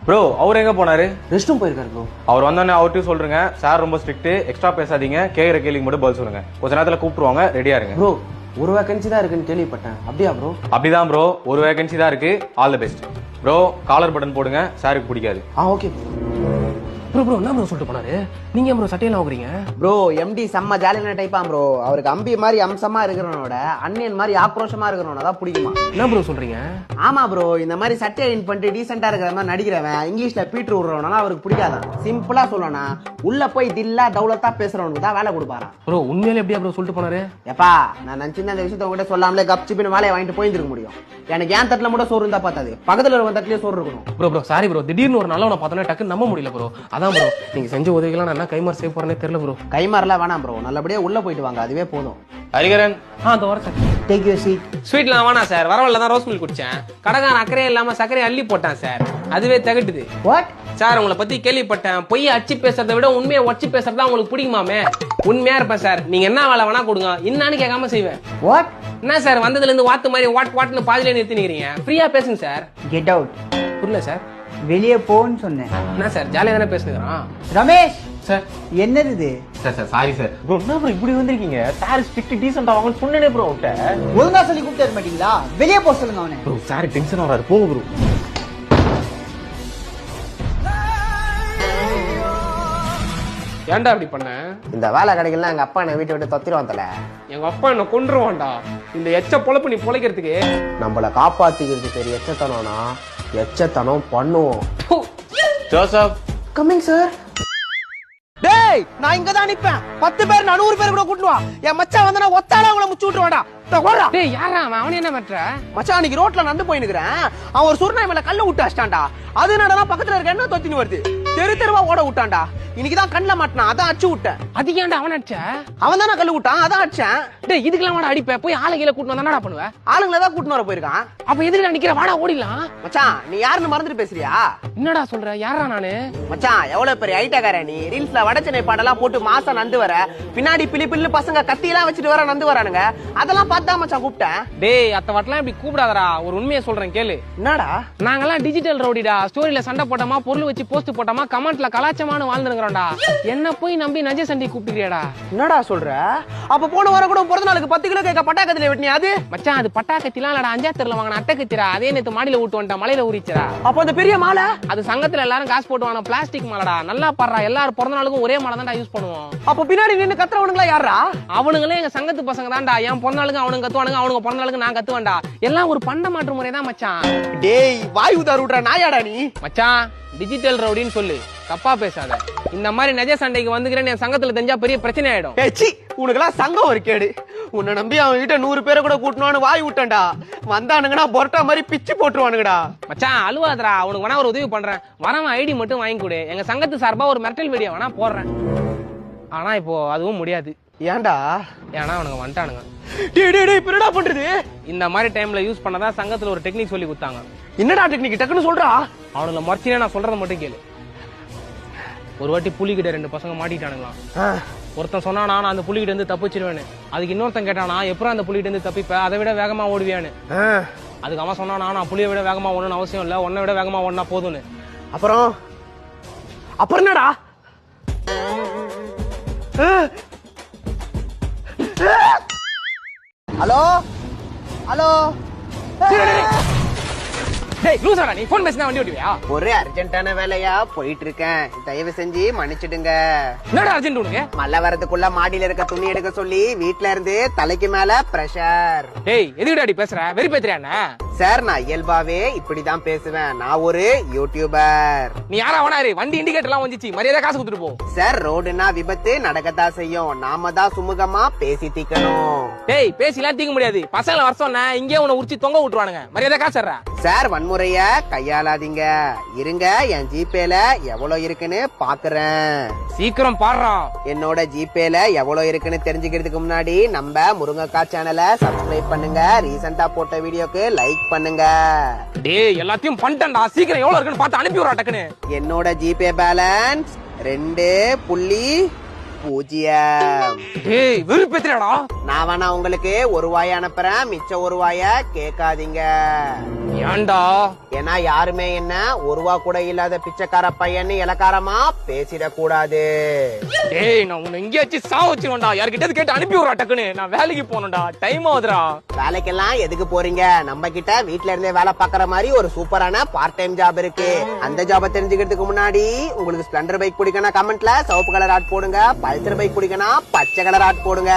Bro அவர் எங்க போனாரு? Rest room போயிருக்காரு ப்ரோ. அவர் வந்தோடனே அவர்கிட்ட சொல்றேங்க, சார் ரொம்ப ஸ்ட்ரிக்ட், எக்ஸ்ட்ரா பேசாதீங்க, கேட்குற கேள்விக்கு மட்டும் பதில் சொல்லுங்க, கொஞ்ச நேரத்துல கூப்பிட்டுருவாங்க, ரெடியா இருங்க. ப்ரோ ஒரு வேகன்சி தான் இருக்குன்னு கேள்விப்பட்டேன், அப்படியா ப்ரோ? அப்படிதான் ப்ரோ, ஒரு வேகன்சி தான் இருக்கு. All the best bro. Collar button போடுங்க, சாருக்கு பிடிக்காது. ஓகே ப்ரோ ப்ரோ என்ன ப்ரோ சொல்லிட்டு போனாரு? நீங்க ப்ரோ சட்டையெல்லாம் வாங்குறீங்க? ப்ரோ எம்டி செம்ம ஜாலியான டைப்பா ப்ரோ. அவருக்கு அம்பி மாதிரி அம்சமா இருக்கிறவனோட அன்னியன் மாதிரி ஆக்ரோஷமா இருக்கிறவனோட தான் பிடிக்குமா. என்ன ப்ரோ சொல்றீங்க? ஆமா ப்ரோ, இந்த மாதிரி சட்டை இன் பண்ணிட்டு டீசெண்டா இருக்கிற மாதிரி நடிக்கிறவன் இங்கிலீஷ்ல பீட்டர் விடுறவனா அவருக்கு பிடிக்காதான். சிம்பிளா சொல்லனா உள்ள போய் தில்லா தௌலத்தா பேசுறவனுக்கு தான் வேலை கொடுப்பாராம். ப்ரோ உண்மையிலே எப்படியா ப்ரோ சொல்லிட்டு போனாரு? எப்பா நான் நினைச்சிருந்த அந்த விஷயத்த உங்ககிட்ட சொல்லாமலே கப்சிப்பின்னு வேலையை வாங்கிட்டு போயிருக்க முடியும். எனக்கு ஏன் தட்டுல மட்டும் சோறு இருந்தா பார்த்தாது, பக்கத்துல இருக்க தட்டுலயே சோறு இருக்கணும். ப்ரோ சாரி ப்ரோ, திடீர்னு ஒரு நல்லவனை பார்த்தோன்னே டக்குன்னு நம்ப முடியல ப்ரோ. அதான் ப்ரோ நீங்க செஞ்ச உதவிகளாம் நான் என்ன கைமாறு சேவ் போறேனே தெரியல ப்ரோ. கைமாறலாம் வேணாம் ப்ரோ, நல்லபடியா உள்ள போயிட்டு வாங்க, அதுவே போதும். ஹரிகரன் அந்த வர சார். Take your seat. ஸ்வீட்லாம் வேணாம் சார், வரவல்ல தான் ரோஸ் மில்க் குடிச்சேன். கடைக்காரன் அக்கறையே இல்லாம சக்கரை அள்ளி போட்டான் சார், அதுவே தகட்டுது. வாட் சார் உங்களை பத்தி கேள்விப்பட்டேன், பொய்யை அச்சு பேசுறதை விட உண்மையை வச்சு பேசுறதா உங்களுக்கு பிடிக்குமாமே. உண்மையா இருப்பேன் சார், நீங்க என்ன வேலை வேணா கொடுங்க, என்னன்னு கேட்காம செய்வேன். வாட் என்ன சார் வந்ததுல இருந்து வாத்து மாதிரி வாட் வாட்னு பாதியில நிறுத்தினீங்க, ஃப்ரீயா பேசுங்க சார். Get out. புரியல சார். வெளியே போன்னு சொன்னேன். என்ன சார் ஜாலியா தானே பேசுகிறான் ரமேஷ் சார். என்னது இது? Sir sir sorry sir. Bro என்ன ப்ரோ இப்படி வந்திருக்கீங்க? சார் ஸ்ட்ரிக்ட் டீசெண்டா வாங்கன்னு சொன்னேனே ப்ரோ அவட்ட. ஒழுங்கா சொல்லி கூப்பிட்டு மாட்டீங்களா? வெளியே போக சொல்லுங்க அவனை. ப்ரோ சார் டென்ஷன் ஆறாரு, போங்க ப்ரோ. ஏன்டா அப்படி பண்ண? இந்த வேலை கிடைக்கலாம் எங்க அப்பா என்ன வீட்டை விட்டு தொத்திருவான் தல. எங்க அப்பா என்ன கொன்றுவான்டா இந்த எச்ச பொழப்பு நீ பொழைக்கிறதுக்கு. நம்மள காப்பாத்திக்கிறது பெரிய எச்சத்தனம்னா எச்சத்தனம் பண்ணுவோம். Joseph coming sir. டேய் நான் இங்க தான் நிப்பேன், 10 பேர் 100 பேர் கூட கூட்டுவா. என் மச்சான் வந்தா ஒத்தால அவங்கள முச்சு விட்டுருவாடா. டேய் யாரா அவன்? அவன் என்ன பண்ற? மச்சான் அன்னைக்கு ரோட்ல நடந்து போயினுக்கிறேன், அவன் ஒரு சுருநாய் மேல கல்ல விட்டு அடிச்சிட்டான்டா. அது என்னடா பக்கத்துல இருக்க என்ன தொத்தின்னு வருது, தெரு தெருவா ஓட விட்டான்டா. இன்னைக்குதான் கண்ணில் மாட்டினான், அதான் அடிச்சு விட்டேன். அது ஏன்டா அவன் அடிச்ச? அவன் தானே கல்லு விட்டான், அதான் அடிச்சேன். டேய் இதுக்கெல்லாம் வாடா அடிப்ப, போய் ஆளை கீழே கூட்டு வந்தா என்னடா பண்ணுவ? ஆளுங்களை தான் கூட்டின்னு வர போயிருக்கான். அப்ப எதுக்கு நிக்கிற, வாடா ஓடிடலாம். மச்சான் நீ யாருன்னு மறந்துட்டு பேசுறியா? என்னடா சொல்ற, யாரா நானு? மச்சான் எவ்வளவு பெரிய ஐட்டக்கார நீ, ரீல்ஸ்ல வடச்சென்னை பாடெல்லாம் போட்டு மாசம் நந்து வர, பின்னாடி பிள்ளி பிள்ளு பசங்க கத்தியெல்லாம் வச்சுட்டு வர நந்து வரானுங்க, அதெல்லாம் பார்த்தா மச்சான் கூப்பிட்டேன். டேய் அத்த வாட்டெல்லாம் இப்படி கூப்பிடாதடா, ஒரு உண்மையை சொல்றேன் கேளு. என்னடா? நாங்கெல்லாம் டிஜிட்டல் ரவுடிடா, ஸ்டோரியில சண்டை போட்டோமா, பொருள் வச்சு போஸ்ட் போட்டோமா, கமெண்ட்ல கலாச்சமானு வாழ்ந்துருக்கிறோம்டா. என்ன போய் நம்பி நஜ சண்டை கூப்பிட்டுறியாடா? என்னடா சொல்ற? அப்ப போன வாரம் கூட பிறந்த நாளுக்கு 10 கிலோ கேக்க பட்டாக்கத்தில வெட்டினியா? அது மச்சான் அது பட்டாக்கத்திலாம் இல்லடா, அஞ்சா தெருல வாங்கின அட்டை கத்திரா, அதே நேத்து மாடியில விட்டு வந்துட்டா, மலையில ஊறிச்சரா. அப்ப அந்த பெரிய மாலை அது சங்கத்துல எல்லாரும் காசு போட்டு வாங்க, பிளாஸ்டிக் மாலடா. நல்லா பாடுறா, எல்லாரும் பிறந்த நாளுக்கும் ஒரே மாலை தான்டா யூஸ் பண்ணுவோம். அப்ப பின்னாடி நின்னு கத்துறவனுங்களா யாரா? அவனுங்களே எங்க சங்கத்து பசங்க தான்டா. என் பிறந்த நாளுக்கு அவனுங்க கத்துவானுங்க, அவனுங்க பிறந்த நாளுக்கு நான் கத்துவேன்டா. எல்லாம் ஒரு பண்ட மாற்று முறை தான் மச்சான். டேய் வாய் உதார் விடுற நாயாடா நீ. மச்சான் டிஜிட்டல் ரவுடின்னு சொல்லு, தப்பா பேசாத. இந்த மாதிரி நெஜ சண்டைக்கு வந்துக்கிறேன்னு என் சங்கத்துல தெரிஞ்சா பெரிய பிரச்சனை ஆயிடும். ஏச்சி உனக்கெல்லாம் சங்கம் ஒரு கேடு. உன்னை நம்பி அவன் கிட்ட 100 பேரை கூட கூட்டணும்னு வாய் விட்டேன்டா. வந்தானுங்கன்னா பொரட்டா மாதிரி பிச்சு போட்டுருவானுங்கடா. மச்சான் அழுவாதரா, அவனுக்கு வேணா ஒரு உதவி பண்றேன், வரவன் ஐடி மட்டும் வாங்கி கொடு. எங்க சங்கத்து சார்பா ஒரு மெர்டல் வீடியோ வேணா போடுறேன். ஆனா இப்போ அதுவும் முடியாது. ஏன்டா? ஏன்னா அவனுங்க வந்துட்டானுங்க. டேய் டேய் டேய் என்னடா பண்றது? இந்த மாதிரி டைம்ல யூஸ் பண்ணதான் சங்கத்துல ஒரு டெக்னிக் சொல்லி கொடுத்தாங்க. என்னடா டெக்னிக் டக்குன்னு சொல்றா? அவனுங்களை மறைச்சினே நான் சொல்றத மட்டும் கேளு. ஒரு வாட்டி புலிகிட்ட 2 பசங்க மாட்டிட்டானுங்களாம். ஒருத்தன் சொன்னா நான் அந்த புலிகிட்ட இருந்து தப்பிச்சிருவேன்னு. அதுக்கு இன்னொருத்தன் கேட்டானா எப்பறம் அந்த புலிகிட்ட இருந்து தப்பிப்ப, அதை விட வேகமா ஓடுவியான்னு. அதுக்கு அவன் சொன்னா நான் புலியை விட வேகமா ஓடணும்னு அவசியம் இல்ல, உன்னை விட வேகமா ஓடனா போதும்னு. அப்புறம் என்னடா? Hello hello. டேய் லூசாடா நீ, ஃபோன் பேசினா வண்டி ஓட்டுவியா? ஒரே அர்ஜென்ட்டான வேலையா போயிட்டு இருக்கேன், தயவு செஞ்சு மன்னிச்சிடுங்க. என்னடா அர்ஜென்ட் உனக்கு? மழை வரதுக்குள்ள மாடியில இருக்க துணி எடுக்க சொல்லி வீட்ல இருந்து தலைக்கு மேல பிரஷர். டேய் எதுக்குடாடி பேசுற, வெறி பேத்துறியா? சார் நான் இயல்பாவே இப்படிதான் பேசுவேன், நான் ஒரு யூடியூபர். நீ யாரா வேணாரு, வண்டி இண்டிகேட்டர் எல்லாம் வந்துச்சு, மரியாதை காசு கொடுத்துட்டு போ. சார் ரோடுனா விபத்து நடக்கத்தான் செய்யும், நாம தான் சுமூகமா பேசி தீக்கணும். டேய் பேசிலாம் தீக்க முடியாது, பசங்களை வர சொன்ன இங்கே உன்னை உரிச்சு தொங்க விட்டுருவானுங்க, மரியாதை காசு. சார் வன்முறைய கையாளாதீங்க, இருங்க என் ஜிபேல எவ்வளவு இருக்குன்னு பாக்குறேன். சீக்கிரம் பாடுறா. என்னோட ஜிபேல எவ்வளவு இருக்குன்னு தெரிஞ்சுக்கிறதுக்கு முன்னாடி நம்ம முருங்கக்கா சேனலை சப்ஸ்கிரைப் பண்ணுங்க, ரீசெண்டா போட்ட வீடியோக்கு லைக் பண்ணுங்க. டேய் எல்லாத்தையும் பண்ணிட்டேன்டா, சீக்கிரம் எவ்வளவு இருக்குன்னு பார்த்து அனுப்பி விடுறா டக்குன்னு. என்னோட ஜிபே பேலன்ஸ் 2.0. டேய் வெறி பேத்துறியாடா? நான் வேணா உங்களுக்கு 1 ரூபாய் அனுப்புறேன், மிச்சம் 1 ரூபாய கேட்காதீங்க. ஏன்டா? ஏன்னா யாருமே என்ன ஒரு ரூபா கூட இல்லாத பிச்சைக்கார பையன்னு இலக்காரமா பேசிடக்கூடாது. டேய் நான் உன்னை எங்கேயாச்சும் சாவ வச்சிருவேன்டா. யார்கிட்ட கேட்டு அனுப்பி விடுறா டக்குன்னு. நான் வேலைக்கு போகணும்டா, டைம் ஆகுதுடா. வேலைக்கெல்லாம் எதுக்கு போறீங்க? நம்ம கிட்ட வீட்ல இருந்தே வேலை பாக்குற மாதிரி ஒரு சூப்பரான பார்ட் டைம் ஜாப் இருக்கு. அந்த ஜாபை தெரிஞ்சுக்கிறதுக்கு முன்னாடி உங்களுக்கு ஸ்ப்ளெண்டர் பைக் பிடிக்கணும் கமெண்ட்ல சிவப்பு கலர் ஆட் போடுங்க, பல்சர் பைக் பிடிக்கணும் பச்சை கலர் ஆட் போடுங்க.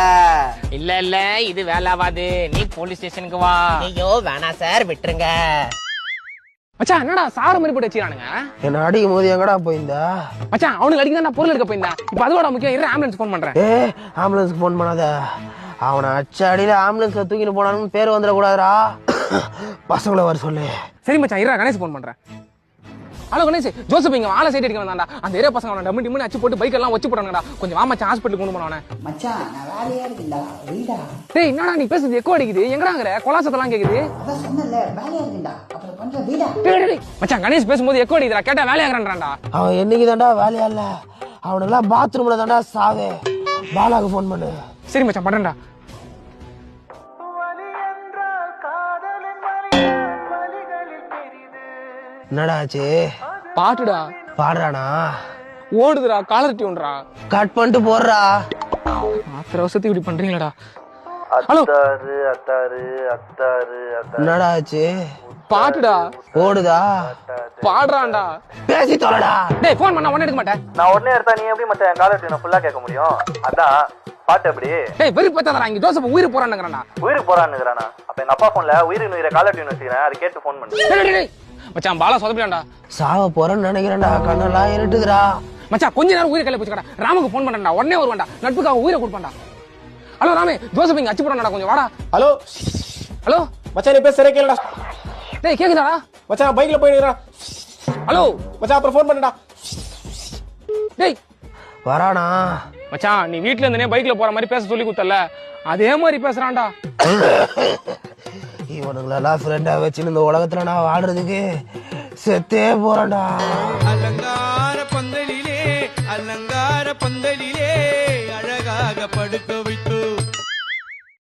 இல்ல இது வேலை ஆகாது, நீ போலீஸ் ஸ்டேஷனுக்கு வா. ஐயோ வேணாம் சார், விட்டுருங்க. மச்சான் என்னடா சாரு மாதிரி போட்டு வச்சிருக்கானுங்க? என்ன அடிக்கும் போது எங்கடா போயிருந்தா? மச்சான் அவனுக்கு அடிக்க தான் பொருள் எடுக்க போயிருந்தேன். இப்ப அதோட முக்கியம் இரு, ஆம்புலன்ஸ் போன் பண்றேன். ஆம்புலன்ஸ்க்கு போன் பண்ணாத. அவனை அச்ச அடியில ஆம்புலன்ஸ்ல தூக்கிட்டு போனான்னு பேர் வந்துடக்கூடாதுரா. பசங்களை வர சொல்லு. சரி மச்சான் இரா, கணேஷ் போன் பண்றேன். ஹலோ கணேஷ், ஜோசப் இங்க ஆளை சைட் அடிக்க வந்தாண்டா. அந்த ஏரியா பசங்க அவனை டம்மி டிம்மி அச்சு போட்டு பைக் எல்லாம் வச்சு போட்டாங்கடா. கொஞ்சம் வா மச்சான், ஹாஸ்பிட்டல் கொண்டு போனவனே. மச்சான் நான் வேலையா இருக்குண்டா, வீடா. டேய் என்னடா நீ பேசுறது எக்கோ அடிக்குது? எங்கடாங்கற கொலாசத்தெல்லாம் கேக்குது? அதான் சொன்னல வேலையா இருக்குண்டா, அப்புறம் பண்ற வீடா. டேய் மச்சான் கணேஷ் பேசும்போது எக்கோ அடிக்குதுடா, கேட்டா வேலையாங்கறான்டா. அவன் என்னைக்கு தாண்டா வேலையா இல்ல, அவனெல்லாம் பாத்ரூம்ல தாண்டா சாவே. பாலாக்கு போன் பண்ணு. சரி மச்சான் பண்றேன்டா. என்னடா ஆச்சு? பாட்டுடா பாடுறானா? ஓடுதுடா, காலர் டியூன்டா. கட் பண்ணிட்டு போடுறா. ஆத்திர அவசரத்துக்கு இப்படி பண்றீங்களாடா? ஹலோ என்னடா ஆச்சு? பாட்டுடா ஓடுதா? பாடுறான்டா. பேசி தொலைடா. டேய் போன் பண்ணா உடனே எடுக்க மாட்டேன். நான் உடனே எடுத்தா நீ எப்படி மச்சான் காலர் டியூனை ஃபுல்லா கேட்க முடியும்? அதான் பாட்டு எப்படி டேய் வெறி பத்தாதடா, இங்க ஜோசப் உயிர் போறான்ங்கறான்டா. உயிருக்கு போறான்னுங்கறானா? அப்ப எங்க அப்பா போன்ல உயிரை காலர் டியூன் வச்சிருக்கேன், அது கேட்டு போன் பண்ணு. டேய் டேய் மச்சான் பாலா சொதப்பிடான்டா. சாவ போறேன்னு நினைக்கிறேன்டா, கண்ணெல்லாம் இருட்டுதுடா. மச்சான் கொஞ்ச நேரம் உயிரை கையில பிடிச்சுக்கடா. ராமுக்கு போன் பண்ணடா, உடனே வருவான்டா. நட்புக்காக உயிரை கொடுப்பான்டா. ஹலோ ராமே, ஜோசப் இங்க அச்சு போறான்டா, கொஞ்சம் வாடா. ஹலோ ஹலோ மச்சான், நீ பேச சரியா கேளுடா. டேய் கேக்குதாடா? மச்சான் பைக்ல போயிடுறா. ஹலோ மச்சான் அப்புறம் ஃபோன் பண்ணுடா. டேய் வரானா? மச்சான் நீ வீட்ல இருந்தே பைக்ல போற மாதிரி பேச சொல்லி கொடுத்தல, அதே மாதிரி பேசுறான்டா. இவனுங்களெல்லாம் ஃப்ரெண்டா வச்சுன்னு இந்த உலகத்துல நான் வாடுறதுக்கு செத்தே போறேன்டா. அலங்கார பந்தலிலே அழகாக படுக்க